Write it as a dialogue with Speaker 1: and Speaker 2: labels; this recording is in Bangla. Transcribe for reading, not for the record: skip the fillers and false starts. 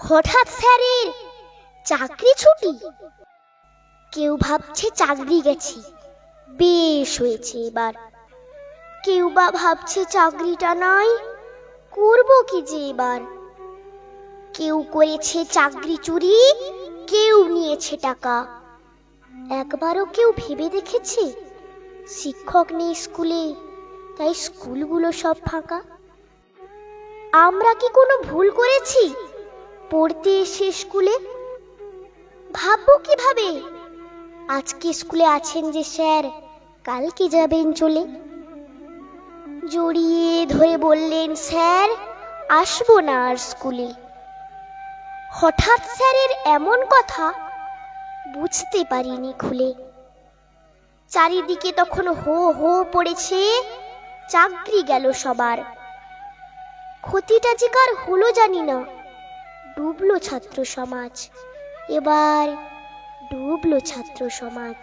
Speaker 1: হঠাৎ স্যারের চাকরি ছুটি। কেউ ভাবছে চাকরি গেছে, বেশ হয়েছে এবার। কেউ বা ভাবছে চাকরিটা নাই, করব কি যে এবার। কেউ করেছে চাকরি চুরি, কেউ নিয়েছে টাকা। একবারও কেউ ভেবে দেখেছে শিক্ষক নেই স্কুলে, তাই স্কুলগুলো সব ফাঁকা? আমরা কি কোনো ভুল করেছি পড়তে এসে স্কুলে? ভাববো কিভাবে আজকে স্কুলে আছেন যে স্যার, কালকে যাবেন চলে। জড়িয়ে ধরে বললেন, স্যার আসবো না আর স্কুলে। হঠাৎ স্যারের এমন কথা বুঝতে পারিনি খুলে। চারিদিকে তখন হো হো পড়েছে, চাকরি গেল সবার। ক্ষতিটা যে কার হলো জানি না, ডুবলো ছাত্র সমাজ, এবার ডুবলো ছাত্র সমাজ।